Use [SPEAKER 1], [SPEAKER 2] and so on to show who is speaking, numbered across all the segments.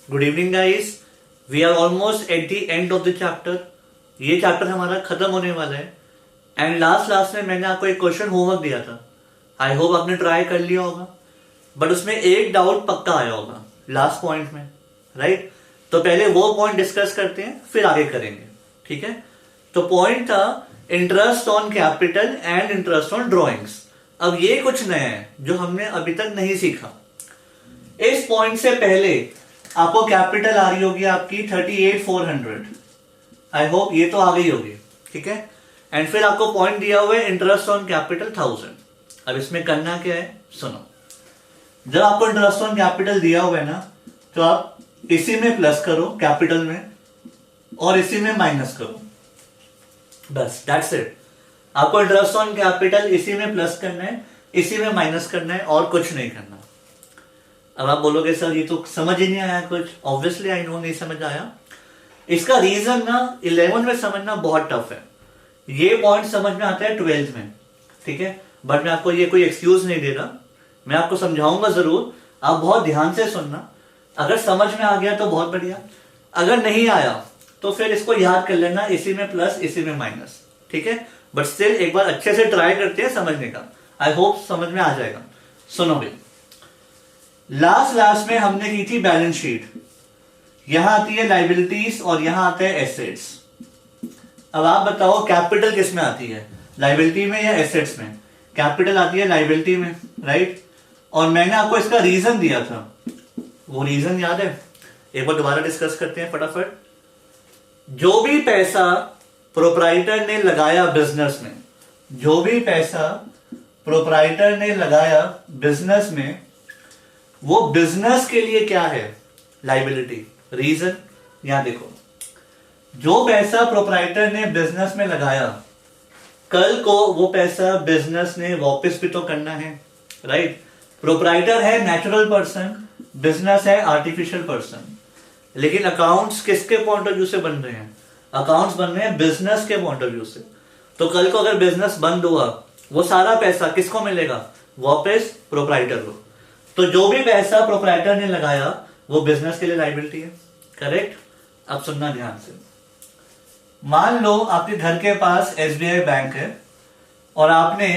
[SPEAKER 1] Good evening guys, we are almost at the end of the chapter. ये chapter हमारा खत्म होने वाला है एंड लास्ट क्लास में मैंने आपको एक क्वेश्चन होमवर्क दिया था। आई होप आपने ट्राई कर लिया होगा, बट उसमें एक डाउट पक्का आया होगा लास्ट पॉइंट में, राइट? तो पहले वो पॉइंट डिस्कस करते हैं, फिर आगे करेंगे, ठीक है? तो पॉइंट था interest on capital and interest on drawings. अब ये कुछ नया है जो हमने अभी तक नहीं सीखा। इस पॉइंट से पहले आपको कैपिटल आ रही होगी आपकी 38,400। आई होप ये तो आ गई होगी, ठीक है? एंड फिर आपको पॉइंट दिया हुआ है इंटरेस्ट ऑन कैपिटल 1000। अब इसमें करना क्या है, सुनो। जब आपको इंटरेस्ट ऑन कैपिटल दिया हुआ है ना, तो आप इसी में प्लस करो कैपिटल में और इसी में माइनस करो, बस दैट्स इट। आपको इंटरेस्ट ऑन कैपिटल इसी में प्लस करना है, इसी में माइनस करना है, और कुछ नहीं करना। अब आप बोलोगे सर ये तो समझ ही नहीं आया कुछ। ऑब्वियसली आई नो नहीं समझ आया। इसका रीजन ना 11 में समझना बहुत टफ है। ये पॉइंट समझ में आता है 12th में, ठीक है? बट मैं आपको ये कोई एक्सक्यूज नहीं दे रहा, मैं आपको समझाऊंगा जरूर। आप बहुत ध्यान से सुनना। अगर समझ में आ गया तो बहुत बढ़िया, अगर नहीं आया तो फिर इसको याद कर लेना, इसी में प्लस इसी में माइनस, ठीक है? बट स्टिल एक बार अच्छे से ट्राई करते हैं समझने का। आई होप समझ में आ जाएगा। सुनोगे, लास्ट क्लास में हमने की थी बैलेंस शीट। यहां आती है लाइबिलिटीज और यहां आते हैं एसेट्स। अब आप बताओ कैपिटल किस में आती है, लाइबिलिटी में या एसेट्स में? कैपिटल आती है लाइबिलिटी में, राइट? और मैंने आपको इसका रीजन दिया था, वो रीजन याद है? एक बार दोबारा डिस्कस करते हैं फटाफट। जो भी पैसा प्रोप्राइटर ने लगाया बिजनेस में, जो भी पैसा प्रोप्राइटर ने लगाया बिजनेस में, वो बिजनेस के लिए क्या है, लाइबिलिटी। रीजन यहां देखो, जो पैसा प्रोप्राइटर ने बिजनेस में लगाया, कल को वो पैसा बिजनेस ने वापस भी तो करना है, राइट? प्रोप्राइटर है नेचुरल पर्सन, बिजनेस है आर्टिफिशियल पर्सन। लेकिन अकाउंट्स किसके पॉइंट ऑफ व्यू से बन रहे हैं? अकाउंट्स बन रहे हैं बिजनेस के पॉइंट ऑफ व्यू से। तो कल को अगर बिजनेस बंद हुआ, वो सारा पैसा किसको मिलेगा? वापस प्रोप्राइटर को। तो जो भी पैसा प्रोप्राइटर ने लगाया वो बिजनेस के लिए लाइबिलिटी है, करेक्ट? अब सुनना ध्यान से। मान लो आपके घर के पास एसबीआई बैंक है और आपने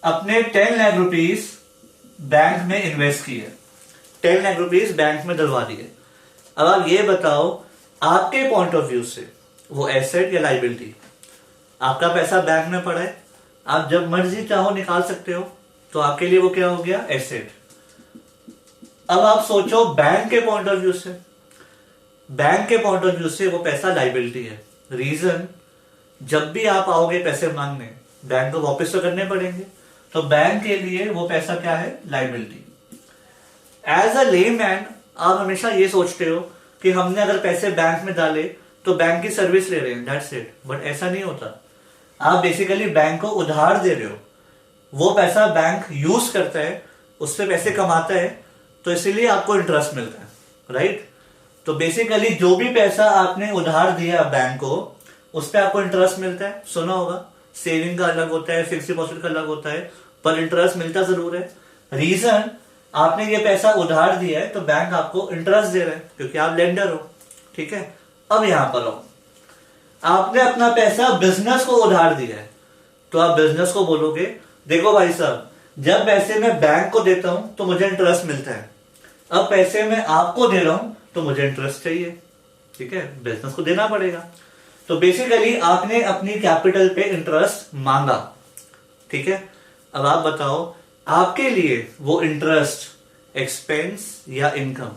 [SPEAKER 1] अपने 10 लाख रुपीस बैंक में इन्वेस्ट किए, 10 लाख रुपीस बैंक में डलवा दिए। अब आप ये बताओ, आपके पॉइंट ऑफ व्यू से वो एसेट या लाइबिलिटी? आपका पैसा बैंक में पड़ा है, आप जब मर्जी चाहो निकाल सकते हो, तो आपके लिए वो क्या हो गया, एसेट। अब आप सोचो बैंक के पॉइंट ऑफ व्यू से, बैंक के पॉइंट ऑफ व्यू से वो पैसा लाइबिलिटी है। रीजन, जब भी आप आओगे पैसे मांगने, बैंक को वापस तो करने पड़ेंगे, तो बैंक के लिए वो पैसा क्या है, लाइबिलिटी। एज अ लेमैन आप हमेशा ये सोचते हो कि हमने अगर पैसे बैंक में डाले तो बैंक की सर्विस ले रहे हैं, दैट्स इट। बट ऐसा नहीं होता। आप बेसिकली बैंक को उधार दे रहे हो। वो पैसा बैंक यूज करता है, उससे पैसे कमाता है, तो इसीलिए आपको इंटरेस्ट मिलता है, राइट? तो बेसिकली जो भी पैसा आपने उधार दिया बैंक को, उस पर आपको इंटरेस्ट मिलता है। सुना होगा, सेविंग का अलग होता है, फिक्स डिपॉजिट का अलग होता है, पर इंटरेस्ट मिलता जरूर है। रीजन, आपने ये पैसा उधार दिया है तो बैंक आपको इंटरेस्ट दे रहा है क्योंकि आप लेंडर हो, ठीक है? अब यहां पर आओ, आपने अपना पैसा बिजनेस को उधार दिया है, तो आप बिजनेस को बोलोगे देखो भाई साहब, जब पैसे मैं बैंक को देता हूं तो मुझे इंटरेस्ट मिलता है, अब पैसे मैं आपको दे रहा हूं तो मुझे इंटरेस्ट चाहिए, ठीक है? बिजनेस को देना पड़ेगा। तो बेसिकली आपने अपनी कैपिटल पे इंटरेस्ट मांगा, ठीक है? अब आप बताओ, आपके लिए वो इंटरेस्ट एक्सपेंस या इनकम?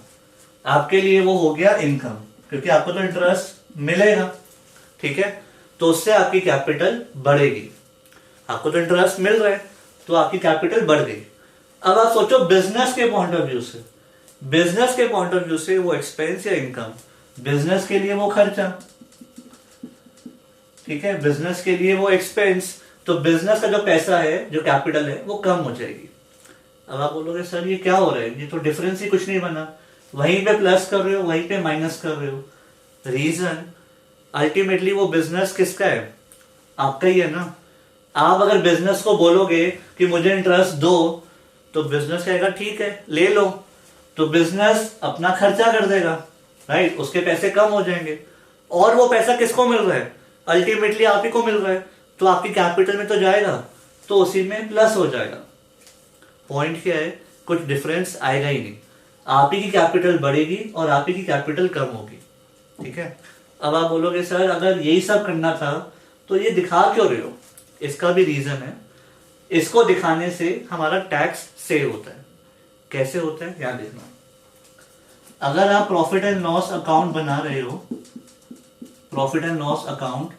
[SPEAKER 1] आपके लिए वो हो गया इनकम, क्योंकि आपको तो इंटरेस्ट मिलेगा, ठीक है? तो उससे आपकी कैपिटल बढ़ेगी। आपको तो इंटरेस्ट मिल रहा है तो आपकी कैपिटल बढ़ गई। अब आप सोचो बिजनेस के पॉइंट ऑफ व्यू से, बिजनेस के पॉइंट ऑफ व्यू से वो एक्सपेंस या इनकम? बिजनेस के लिए वो खर्चा, ठीक है? बिजनेस के लिए वो एक्सपेंस। तो बिजनेस का जो पैसा है, जो कैपिटल है, वो कम हो जाएगी। अब आप बोलोगे सर ये क्या हो रहा है, ये तो डिफरेंस ही कुछ नहीं बना, वहीं पे प्लस कर रहे हो, वहीं पे माइनस कर रहे हो। रीजन, अल्टीमेटली वो बिजनेस किसका है, आपका ही है ना। आप अगर बिजनेस को बोलोगे कि मुझे इंटरेस्ट दो, तो बिजनेस कहेगा ठीक है ले लो, तो बिजनेस अपना खर्चा कर देगा, राइट, उसके पैसे कम हो जाएंगे, और वो पैसा किसको मिल रहा है, अल्टीमेटली आप ही को मिल रहा है, तो आपकी कैपिटल में तो जाएगा, तो उसी में प्लस हो जाएगा। पॉइंट क्या है, कुछ डिफरेंस आएगा ही नहीं, आप ही की कैपिटल बढ़ेगी और आप ही की कैपिटल कम होगी। ठीक है, अब आप बोलोगे सर अगर यही सब करना था तो ये दिखा क्यों रहे हो, इसका भी रीजन है। इसको दिखाने से हमारा टैक्स सेव होता है। कैसे होता है याद देखना, अगर आप प्रॉफिट एंड लॉस अकाउंट बना रहे हो, प्रॉफिट एंड लॉस अकाउंट,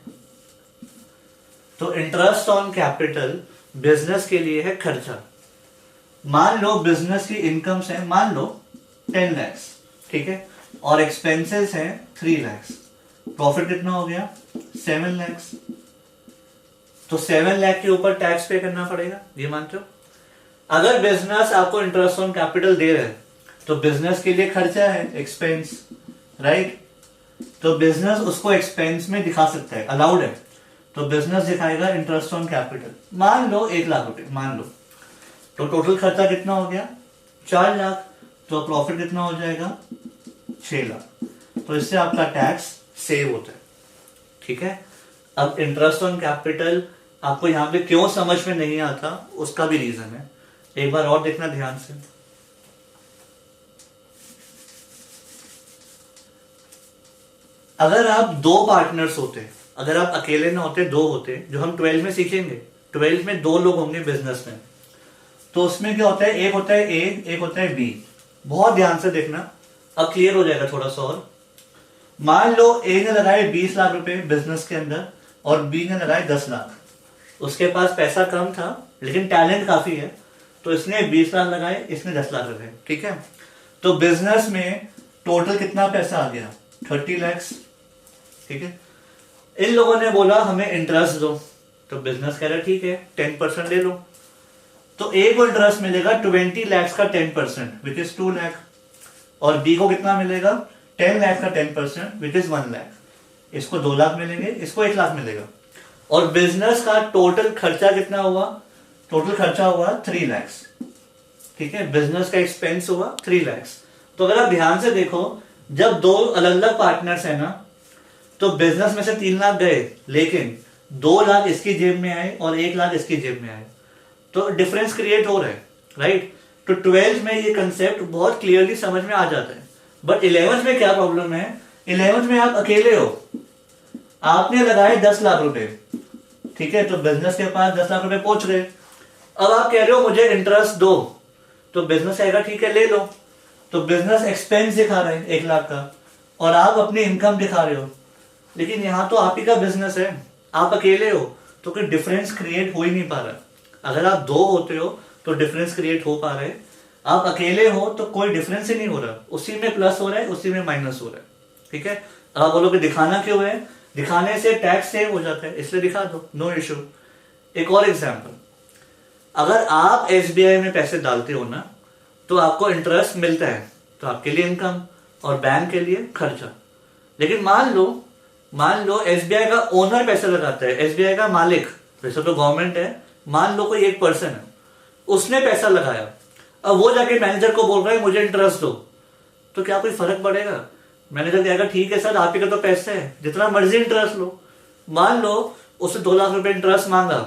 [SPEAKER 1] तो इंटरेस्ट ऑन कैपिटल बिजनेस के लिए है खर्चा। मान लो बिजनेस की इनकम है मान लो 10 लाख, ठीक है, और एक्सपेंसेस है 3 लाख, प्रॉफिट कितना हो गया 7 लाख, तो 7 लाख के ऊपर टैक्स पे करना पड़ेगा, ये मानते हो। अगर बिजनेस आपको इंटरेस्ट ऑन कैपिटल दे रहा है तो बिजनेस के लिए खर्चा है, एक्सपेंस, राइट, तो बिजनेस उसको एक्सपेंस में दिखा सकता है, अलाउड है, तो बिजनेस दिखाएगा इंटरेस्ट ऑन कैपिटल। मान लो 1 लाख रुपए मान लो, तो टोटल खर्चा कितना हो गया 4 लाख, तो प्रॉफिट कितना हो जाएगा 6 लाख, तो इससे आपका टैक्स सेव होता है। ठीक है, अब इंटरेस्ट ऑन कैपिटल आपको यहां पे क्यों समझ में नहीं आता, उसका भी रीजन है, एक बार और देखना ध्यान से। अगर आप 2 पार्टनर्स होते, अगर आप अकेले ना होते 2 होते, जो हम 12 में सीखेंगे, 12 में 2 लोग होंगे बिजनेस में, तो उसमें क्या होता है, एक होता है ए, एक होता है बी। बहुत ध्यान से देखना, अब क्लियर हो जाएगा थोड़ा सा और। मान लो ए ने लगाए 20 लाख रुपए बिजनेस के अंदर और बी ने लगाए 10 लाख। उसके पास पैसा कम था लेकिन टैलेंट काफी है, तो इसने 20 लाख लगाए, इसने 10 लाख लगाए। ठीक है, तो बिजनेस में टोटल कितना पैसा आ गया 30 लाख। ठीक है, इन लोगों ने बोला हमें इंटरेस्ट दो, तो बिजनेस कह रहा है ठीक है 10% ले लो, तो ए को इंटरेस्ट मिलेगा 20 लाख का 10% विच इज 2 लाख, और बी को कितना मिलेगा 10 लाख का 10% विच इज 1 लाख। इसको 2 लाख मिलेंगे, इसको 1 लाख मिलेगा, और बिजनेस का टोटल खर्चा कितना हुआ, टोटल खर्चा हुआ 3 लाख। ठीक है, बिजनेस का एक्सपेंस हुआ 3 लाख। तो अगर आप ध्यान से देखो, जब 2 अलग अलग पार्टनर्स है ना, तो बिजनेस में से 3 लाख गए लेकिन 2 लाख इसकी जेब में आए और 1 लाख इसकी जेब में आए, तो डिफरेंस क्रिएट हो रहा है, राइट। तो 12th में ये कंसेप्ट बहुत क्लियरली समझ में आ जाता है, बट 11th में क्या प्रॉब्लम है, 11th में आप अकेले हो, आपने लगाए 10 लाख रुपए, ठीक है, तो बिजनेस के पास 10 लाख रुपए पहुंच गए। अब आप कह रहे हो मुझे इंटरेस्ट दो, तो बिजनेस कहेगा ठीक है ले लो, तो बिजनेस एक्सपेंस दिखा रहे हैं 1 लाख का, और आप अपनी इनकम दिखा रहे हो, लेकिन यहां तो आप ही का बिजनेस है, आप अकेले हो, तो कोई डिफरेंस क्रिएट हो ही नहीं पा रहा। अगर आप 2 होते हो तो डिफरेंस क्रिएट हो पा रहे, आप अकेले हो तो कोई डिफरेंस ही नहीं हो रहा, उसी में प्लस हो रहा है उसी में माइनस हो रहा है। ठीक है, आप बोलोगे दिखाना क्यों है, दिखाने से टैक्स सेव हो जाता है, इसलिए दिखा दो, नो इश्यू। एक और एग्जांपल, अगर आप एसबीआई में पैसे डालते हो ना, तो आपको इंटरेस्ट मिलता है, तो आपके लिए इनकम और बैंक के लिए खर्चा। लेकिन मान लो एसबीआई का ओनर पैसे लगाता है, एसबीआई का मालिक, वैसे तो गवर्नमेंट है, मान लो कोई एक पर्सन है, उसने पैसा लगाया, अब वो जाके मैनेजर को बोल रहा है मुझे इंटरेस्ट दो, तो क्या कोई फर्क पड़ेगा? मैनेजर कहेगा ठीक है सर आप ही का तो पैसा है, जितना मर्जी इंटरेस्ट लो। मान लो उसने 2 लाख रुपए इंटरेस्ट मांगा,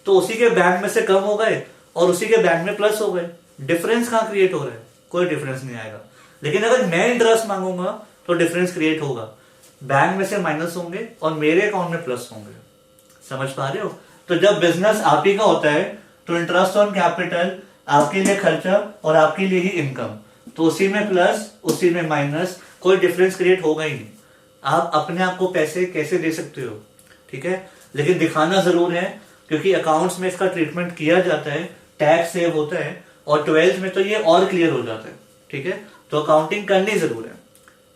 [SPEAKER 1] तो उसी के बैंक में से कम हो गए और उसी के बैंक में प्लस हो गए, डिफरेंस कहां क्रिएट हो रहा है? कोई डिफरेंस नहीं आएगा। लेकिन अगर मैं इंटरेस्ट मांगूंगा तो डिफरेंस क्रिएट होगा, बैंक में से माइनस होंगे और मेरे अकाउंट में प्लस होंगे। समझ पा रहे हो? तो जब बिजनेस आप ही का होता है तो इंटरेस्ट ऑन कैपिटल आपके लिए खर्चा और आपके लिए ही इनकम, तो उसी में प्लस उसी में माइनस, कोई डिफरेंस क्रिएट होगा ही नहीं। आप अपने आप को पैसे कैसे दे सकते हो, ठीक है, लेकिन दिखाना जरूर है, क्योंकि अकाउंट्स में इसका ट्रीटमेंट किया जाता है, टैक्स सेव होता है, और 12th में तो ये और क्लियर हो जाता है। ठीक है, तो अकाउंटिंग करनी जरूर है।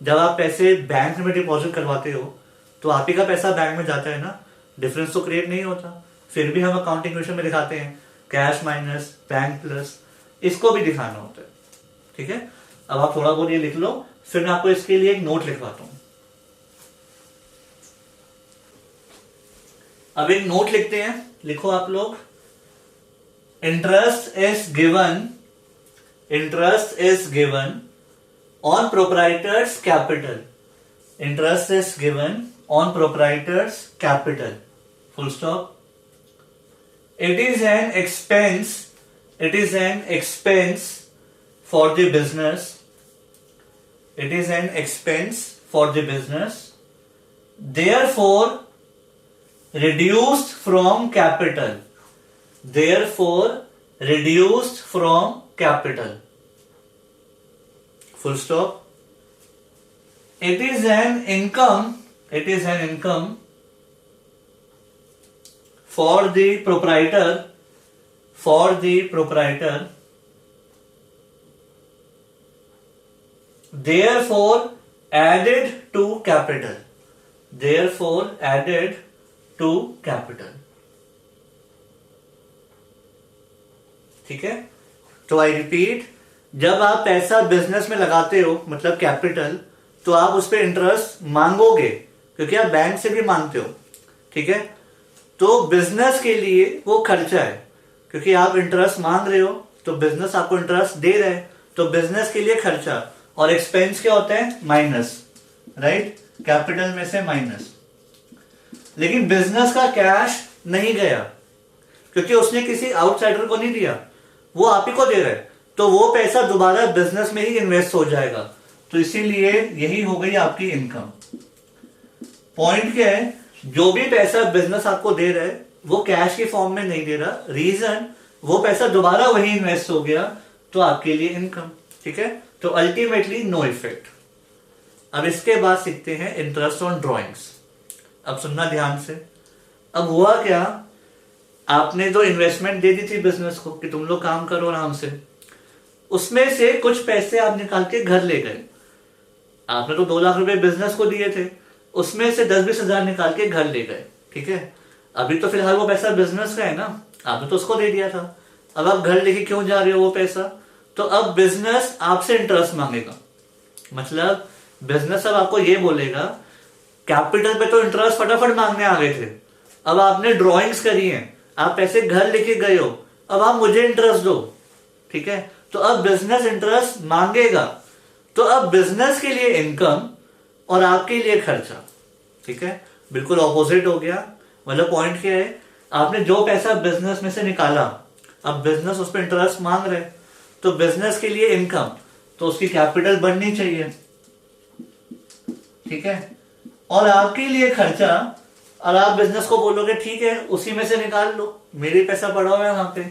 [SPEAKER 1] जब आप पैसे बैंक में डिपॉजिट करवाते हो तो आप ही का पैसा बैंक में जाता है ना, डिफरेंस तो क्रिएट नहीं होता, फिर भी हम अकाउंटिंग क्वेश्चन में दिखाते हैं कैश माइनस बैंक प्लस, इसको भी दिखाना होता है। ठीक है, अब आप थोड़ा बहुत ये लिख लो, फिर मैं आपको इसके लिए एक नोट लिखवाता हूं। अब एक नोट लिखते हैं, लिखो आप लोग, interest is given on proprietors capital, interest is given on proprietors capital, full stop. It is an expense. It is an expense for the business. It is an expense for the business. Therefore, reduced from capital. Therefore, reduced from capital. Full stop. It is an income. It is an income for the proprietor, for the proprietor, therefore added to capital, therefore added to capital. ठीक है. तो I repeat, जब आप पैसा business में लगाते हो मतलब कैपिटल, तो आप उस पर इंटरेस्ट मांगोगे क्योंकि आप बैंक से भी मांगते हो. ठीक है. तो बिजनेस के लिए वो खर्चा है क्योंकि आप इंटरेस्ट मांग रहे हो तो बिजनेस आपको इंटरेस्ट दे रहा है, तो बिजनेस के लिए खर्चा. और एक्सपेंस क्या होता है? Minus, right. कैपिटल में से माइनस. लेकिन बिजनेस का कैश नहीं गया क्योंकि उसने किसी आउटसाइडर को नहीं दिया, वो आप ही को दे रहा है, तो वो पैसा दोबारा बिजनेस में ही इन्वेस्ट हो जाएगा. तो इसीलिए यही हो गई आपकी इनकम. पॉइंट क्या है? जो भी पैसा बिजनेस आपको दे रहा है वो कैश की फॉर्म में नहीं दे रहा. रीजन, वो पैसा दोबारा वही इन्वेस्ट हो गया, तो आपके लिए इनकम. ठीक है. तो अल्टीमेटली नो इफेक्ट. अब इसके बाद सीखते हैं इंटरेस्ट ऑन ड्रॉइंग्स. अब सुनना ध्यान से. अब हुआ क्या, आपने जो इन्वेस्टमेंट दे दी थी बिजनेस को कि तुम लोग काम करो आराम से, उसमें से कुछ पैसे आप निकाल के घर ले गए. आपने तो 2 लाख रुपए बिजनेस को दिए थे, उसमें से 10-20 हजार निकाल के घर ले गए. ठीक है. अभी तो फिलहाल वो पैसा बिजनेस का है ना, आपने तो उसको दे दिया था. अब आप घर लेके क्यों जा रहे हो वो पैसा? तो अब बिजनेस आपसे इंटरेस्ट मांगेगा. मतलब बिजनेस अब आपको ये बोलेगा, कैपिटल पे तो इंटरेस्ट फटाफट मांगने आ गए थे, अब आपने ड्रॉइंग्स करी है, आप पैसे घर लेके गए हो, अब आप मुझे इंटरेस्ट दो. ठीक है. तो अब बिजनेस इंटरेस्ट मांगेगा. तो अब बिजनेस के लिए इनकम और आपके लिए खर्चा. ठीक है. बिल्कुल ऑपोजिट हो गया. मतलब पॉइंट क्या है, आपने जो पैसा बिजनेस में से निकाला, अब बिजनेस उस पर इंटरेस्ट मांग रहे, तो बिजनेस के लिए इनकम, तो उसकी कैपिटल बढ़नी चाहिए. ठीक है. और आपके लिए खर्चा, और आप बिजनेस को बोलोगे ठीक है उसी में से निकाल लो, मेरे पैसा पड़ा हुआ है वहां पे,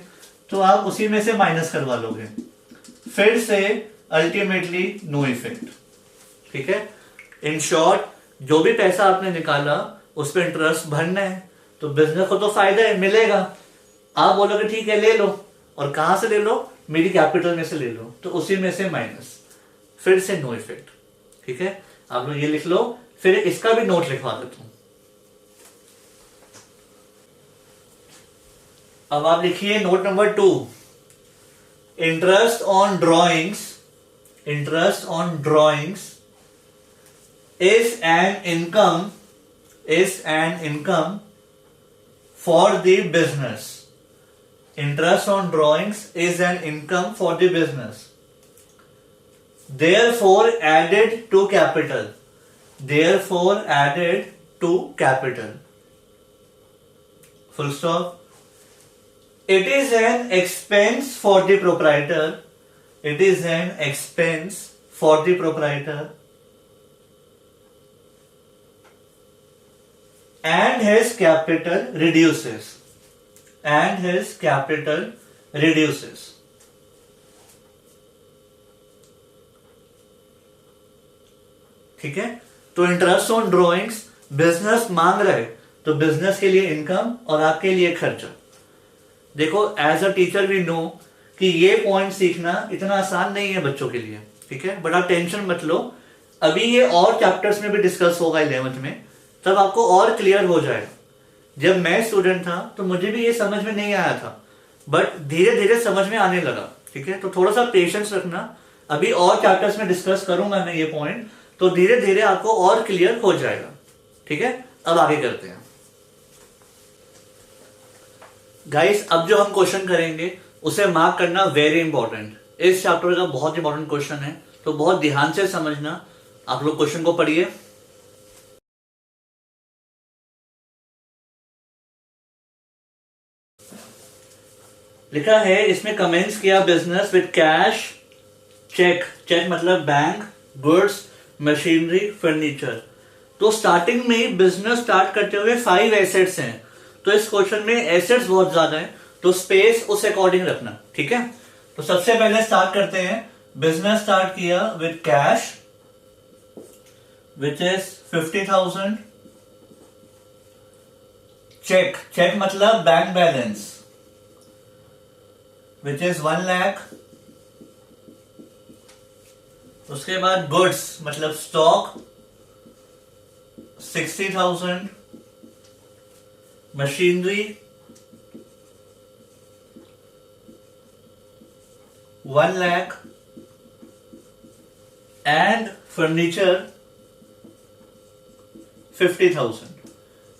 [SPEAKER 1] तो आप उसी में से माइनस करवा लोगे. फिर से अल्टीमेटली नो इफेक्ट. ठीक है. इन शॉर्ट, जो भी पैसा आपने निकाला उस पर इंटरेस्ट भरना है, तो बिजनेस को तो फायदा है, मिलेगा. आप बोलोगे ठीक है ले लो, और कहां से ले लो? मेरी कैपिटल में से ले लो, तो उसी में से माइनस. फिर से नो इफेक्ट. ठीक है. आप लोग ये लिख लो, फिर इसका भी नोट लिखवा देता हूं. अब आप लिखिए note number 2, interest on drawings. Interest on drawings is an income for the business. Interest on drawings is an income for the business. Therefore added to capital. Therefore added to capital. Full stop. It is an expense for the proprietor. It is an expense for the proprietor. And his capital reduces. And his capital reduces. ठीक है. तो interest on drawings business मांग रहा है, तो business के लिए income और आपके लिए खर्चा. देखो as a teacher we know कि ये पॉइंट सीखना इतना आसान नहीं है बच्चों के लिए. ठीक है. बड़ा टेंशन मत लो, अभी ये और चैप्टर्स में भी डिस्कस होगा 11th में, तब आपको और क्लियर हो जाएगा. जब मैं स्टूडेंट था तो मुझे भी ये समझ में नहीं आया था, बट धीरे धीरे समझ में आने लगा. ठीक है. तो थोड़ा सा पेशेंस रखना, अभी और चैप्टर्स में डिस्कस करूंगा मैं ये पॉइंट, तो धीरे धीरे आपको और क्लियर हो जाएगा. ठीक है. अब आगे करते हैं गाइस. अब जो हम क्वेश्चन करेंगे उसे मार्क करना वेरी इंपॉर्टेंट. इस चैप्टर का बहुत इंपॉर्टेंट क्वेश्चन है, तो बहुत ध्यान से समझना। आप लोग क्वेश्चन को पढ़िए। लिखा है इसमें कमेंस किया business with cash, cheque, cheque मतलब बैंक, गुड्स, मशीनरी, फर्नीचर। तो स्टार्टिंग में बिजनेस स्टार्ट करते हुए 5 एसेट्स हैं, तो इस क्वेश्चन में एसेट्स बहुत ज्यादा है, तो स्पेस उस अकॉर्डिंग रखना, ठीक है। तो सबसे पहले स्टार्ट करते हैं। बिजनेस स्टार्ट किया with cash which is 50,000, cheque, cheque मतलब bank balance which is 1 lakh. उसके बाद गुड्स मतलब stock 60,000, machinery 1 lakh and furniture 50,000।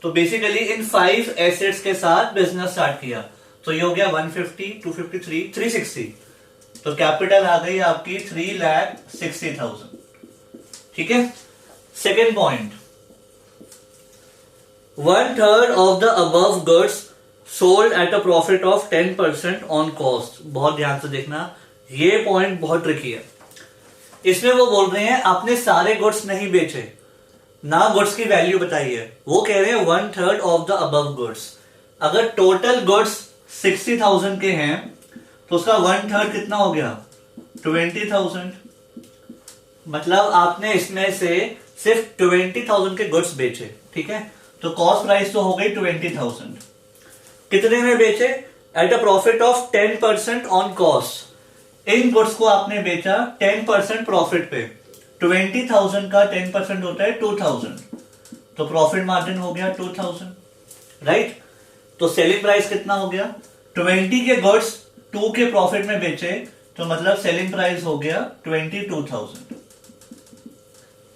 [SPEAKER 1] तो बेसिकली इन 5 एसेट्स के साथ बिजनेस स्टार्ट किया, तो ये हो गया 150, 253, 360। तो कैपिटल आ गई आपकी 3,60,000, ठीक है। Second point, 1/3 of the above goods sold at a profit of 10% on cost. बहुत ध्यान से देखना, ये पॉइंट बहुत ट्रिकी है। इसमें वो बोल रहे हैं आपने सारे गुड्स नहीं बेचे, ना गुड्स की वैल्यू बताई है, वो कह रहे हैं 1/3 ऑफ द अबव गुड्स। अगर टोटल गुड्स 60,000 के हैं तो उसका 1/3 कितना हो गया, 20,000। मतलब आपने इसमें से सिर्फ 20,000 के गुड्स बेचे, ठीक है। तो कॉस्ट प्राइस तो हो गई 20,000। कितने में बेचे, at a profit of 10% on cost. In goods को आपने बेचा 10% प्रॉफिट पे। 20,000 का 10% होता है 2,000, तो प्रॉफिट मार्जिन हो गया 2,000, राइट। तो सेलिंग प्राइस कितना हो गया, 20 के गुड्स 2 के प्रॉफिट में बेचे, तो मतलब सेलिंग प्राइस हो गया 22,000।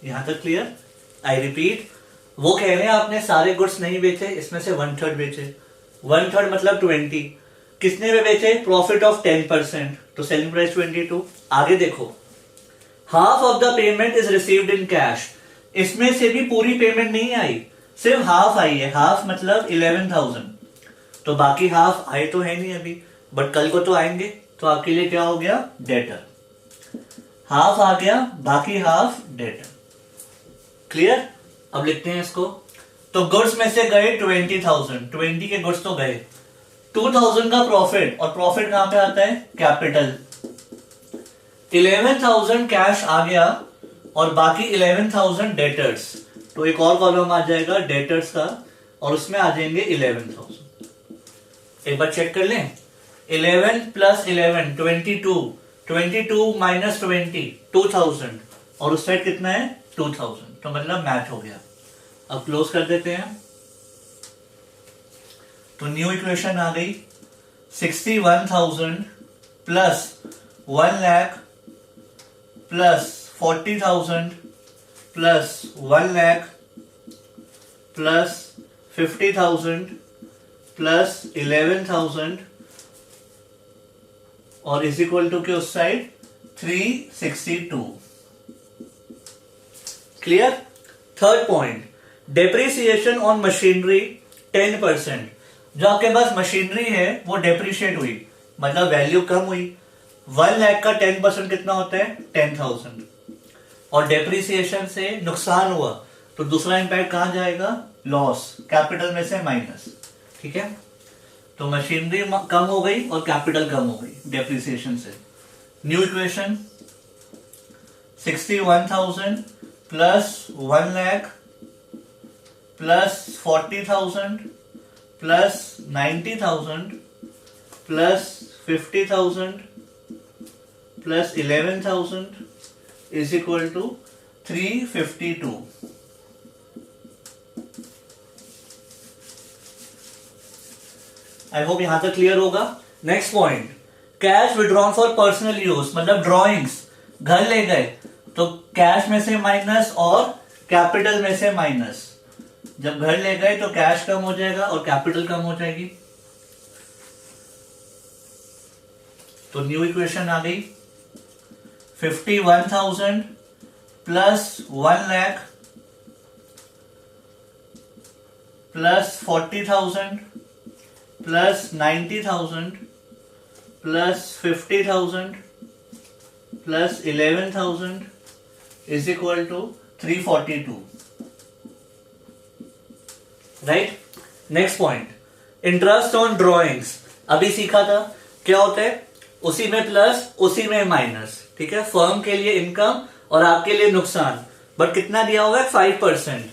[SPEAKER 1] यहां तक क्लियर। आई रिपीट, वो कह रहे हैं आपने सारे गुड्स नहीं बेचे, इसमें से 1/3 बेचे। 1/3 मतलब 20, किसने में बेचे, प्रॉफिट ऑफ 10%, तो सेलिंग प्राइस 22। आगे देखो, half of the payment is received in cash. इसमें से भी पूरी पेमेंट नहीं आई, सिर्फ हाफ आई है। हाफ मतलब 11,000, तो बाकी हाफ आए तो है नहीं अभी, बट कल को तो आएंगे। तो आपके लिए क्या हो गया, डेटर। हाफ आ गया, बाकी हाफ डेटर। क्लियर। अब लिखते हैं इसको। तो गुड्स में से गए 20,000, 20 के गुड्स तो गए, 2,000 का प्रॉफिट, और प्रॉफिट कहां पे आता है, कैपिटल। 11,000 कैश आ गया और बाकी 11,000 डेटर्स, तो एक और कॉलम आ जाएगा डेटर्स का, और उसमें आ जाएंगे 11,000। एक बार चेक कर लें, 11 प्लस 11 22, 22 माइनस 20 2,000, और उस साइड कितना है 2,000, तो मतलब मैच हो गया। अब क्लोज कर देते हैं। तो न्यू इक्वेशन आ गई, 61,000 plus 1 lakh plus 40,000 plus 1 lakh plus 50,000 plus 11,000 और इज इक्वल टू के उस side 362। Clear. Third point, depreciation on machinery 10%। जो आपके पास मशीनरी है वो डेप्रिशिएट हुई, मतलब वैल्यू कम हुई। 1 लाख का 10% कितना होता है 10,000, और डेप्रिसिएशन से नुकसान हुआ तो दूसरा इंपैक्ट कहां जाएगा, लॉस, कैपिटल में से माइनस। ठीक है, तो मशीनरी कम हो गई और कैपिटल कम हो गई डेप्रिसिएशन से। New equation, 61,000 plus 1 lakh plus 40,000 plus 90,000 plus 50,000 plus 11,000 is equal to 352। I hope यहां तक क्लियर होगा। Next point, cash withdrawn for personal use, मतलब ड्रॉइंग्स घर ले गए तो कैश में से माइनस और कैपिटल में से माइनस। जब घर ले गए तो कैश कम हो जाएगा और कैपिटल कम हो जाएगी। तो न्यू इक्वेशन आ गई, 51,000 plus 1 lakh plus 40,000 plus 90,000 plus 50,000 plus 11,000 is equal to 342. Right. Next point, interest on drawings. अभी सीखा था क्या होता है, उसी में प्लस उसी में माइनस. ठीक है, फर्म के लिए इनकम और आपके लिए नुकसान. बट कितना दिया हुआ है, 5%.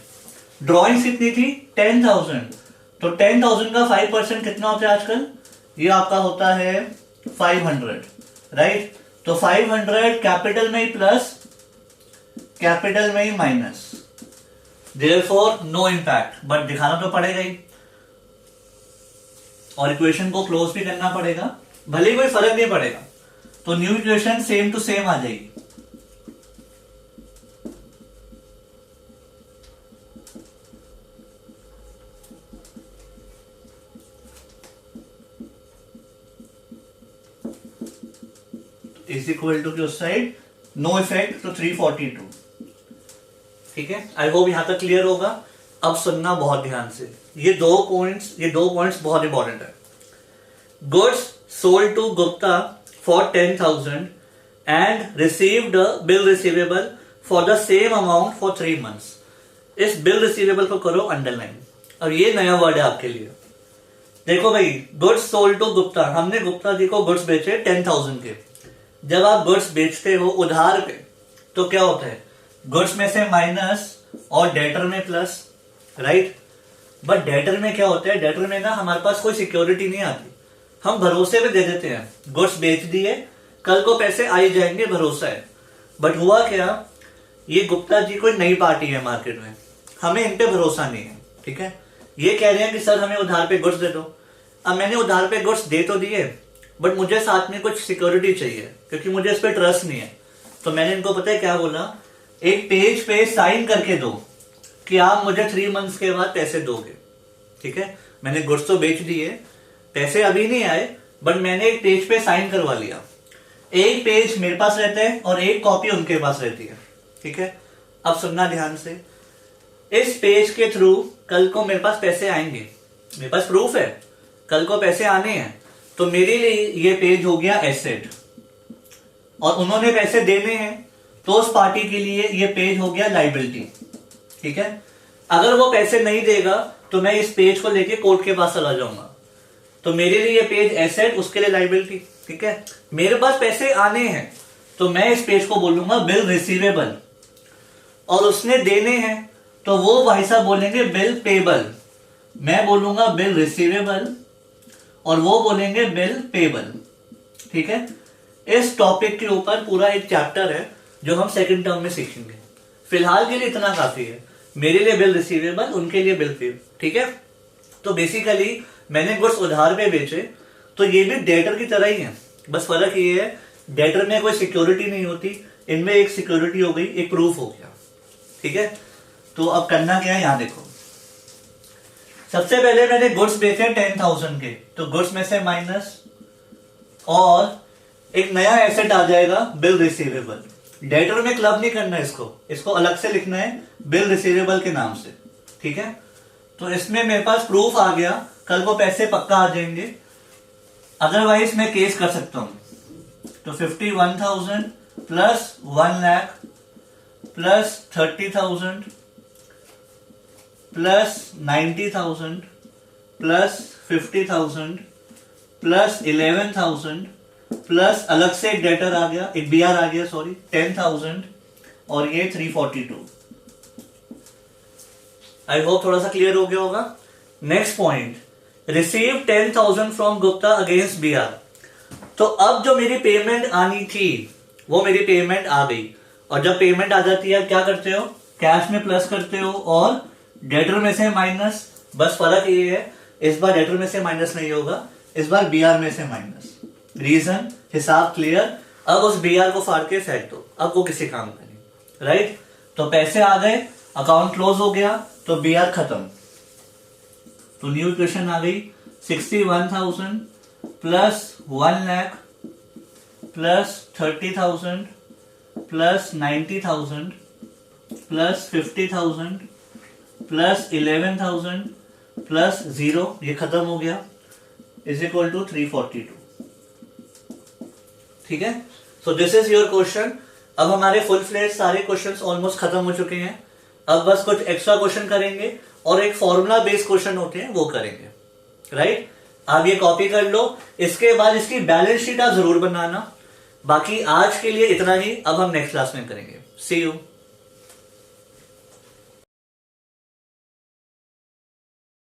[SPEAKER 1] ड्रॉइंग्स कितनी थी, 10,000. तो 10,000 का 5% कितना होता है आजकल, ये आपका होता है 500. राइट. तो 500 कैपिटल में ही प्लस कैपिटल में ही minus. Therefore no impact, but दिखाना तो पड़ेगा ही और इक्वेशन को क्लोज भी करना पड़ेगा, भले ही कोई फर्क नहीं पड़ेगा. तो new equation same to same आ जाएगी. इज इक्वल टू की उस साइड नो इफेक्ट, तो 342. ठीक है, आई होप यहां तक क्लियर होगा. अब सुनना बहुत ध्यान से, ये दो पॉइंट्स बहुत इंपॉर्टेंट है. Goods sold to Gupta for 10,000 and received bill receivable for the same amount for 3 months. इस बिल रिसीवेबल को करो अंडरलाइन. और ये नया वर्ड है आपके लिए. देखो भाई, गुड्स सोल्ड टू गुप्ता, हमने गुप्ता जी को गुड्स बेचे 10,000 के. जब आप गुड्स बेचते हो उधार पे तो क्या होता है, गुड्स में से माइनस और डेटर में प्लस. राइट. बट डेटर में क्या होता है, डेटर में ना हमारे पास कोई सिक्योरिटी नहीं आती, हम भरोसे पे दे देते हैं. गुड्स बेच दिए, कल को पैसे आ ही जाएंगे, भरोसा है. बट हुआ क्या, ये गुप्ता जी कोई नई पार्टी है मार्केट में, हमें इन पे भरोसा नहीं है. ठीक है, ये कह रहे हैं कि सर हमें उधार पे गुड्स दे दो. अब मैंने उधार पे गुड्स दे तो दिए, बट मुझे साथ में कुछ सिक्योरिटी चाहिए क्योंकि मुझे इस पे ट्रस्ट नहीं है. तो मैंने इनको पता है क्या बोला, एक पेज पे साइन करके दो कि आप मुझे 3 months के बाद पैसे दोगे. ठीक है, मैंने गुड्स तो बेच दिए, पैसे अभी नहीं आए, बट मैंने एक पेज पे साइन करवा लिया. एक पेज मेरे पास रहता है और एक कॉपी उनके पास रहती है. ठीक है, अब सुनना ध्यान से. इस पेज के थ्रू कल को मेरे पास पैसे आएंगे, मेरे पास प्रूफ है, कल को पैसे आने हैं. तो मेरे लिए ये पेज हो गया एसेट, और उन्होंने पैसे देने हैं तो उस पार्टी के लिए ये पेज हो गया लाइबिलिटी. ठीक है, अगर वो पैसे नहीं देगा तो मैं इस पेज को लेके कोर्ट के पास चला जाऊंगा. तो मेरे लिए ये पेज एसेट, उसके लिए लाइबिलिटी. ठीक है, मेरे पास पैसे आने हैं तो मैं इस पेज को बोलूंगा बिल रिसीवेबल, और उसने देने हैं तो वो भाई साहब बोलेंगे बिल पेबल. मैं बोलूंगा बिल रिसीवेबल और वो बोलेंगे बिल पेबल. ठीक है, इस टॉपिक के ऊपर पूरा एक चैप्टर है जो हम सेकंड टर्म में सीखेंगे. फिलहाल के लिए इतना काफी है, मेरे लिए बिल रिसीवेबल, उनके लिए बिल पेबल. ठीक है, तो बेसिकली मैंने गुड्स उधार पे बेचे, तो ये भी डेटर की तरह ही है, बस फर्क ये है डेटर में कोई सिक्योरिटी नहीं होती, इनमें एक सिक्योरिटी हो गई, एक प्रूफ हो गया. ठीक है, तो अब करना क्या है, यहां देखो. सबसे पहले मैंने गुड्स बेचे 10,000 के, तो गुड्स में से माइनस, और एक नया एसेट आ जाएगा बिल रिसीवेबल. डेटर में क्लब नहीं करना है, इसको अलग से लिखना है बिल रिसीवेबल के नाम से. ठीक है, तो इसमें मेरे पास प्रूफ आ गया, कल को पैसे पक्का आ जाएंगे. अदरवाइज मैं केस कर सकता हूं. तो 51,000 plus 1 lakh plus 30,000 plus 90,000 plus 50,000 plus 11,000 plus अलग से एक डेटर आ गया, एक बीआर आ गया, सॉरी, 10,000, और ये 342. आई होप थोड़ा सा क्लियर हो गया होगा. Next point, receive 10,000 from Gupta against BR. तो अब जो मेरी पेमेंट आनी थी वो मेरी पेमेंट आ गई, और जब पेमेंट आ जाती है क्या करते हो, कैश में प्लस करते हो और डेटर में से माइनस. बस फर्क ये है, इस बार डेटर में से माइनस नहीं होगा, इस बार बीआर में से माइनस. रीजन, हिसाब क्लियर. अब उस बीआर को फाड़ के फेंक दो, अब वो किसी काम का नहीं. राइट, तो पैसे आ गए, अकाउंट क्लोज हो गया, तो बीआर खत्म. तो न्यू इक्वेशन आ गई, 61,000 plus 1 lakh plus 30,000 plus 90,000 plus 50,000 plus 11,000 plus 0, ये खत्म हो गया, इज इक्वल टू 342। ठीक है, so this is your question. अब हमारे फुल फ्लेज सारे क्वेश्चंस ऑलमोस्ट खत्म हो चुके हैं। अब बस कुछ एक्स्ट्रा क्वेश्चन करेंगे और एक फॉर्मूला बेस्ड क्वेश्चन होते हैं वो करेंगे, राइट? आप ये कॉपी कर लो, इसके बाद इसकी बैलेंस शीट आप जरूर बनाना। बाकी आज के लिए इतना ही, अब हम नेक्स्ट क्लास में करेंगे। सी यू।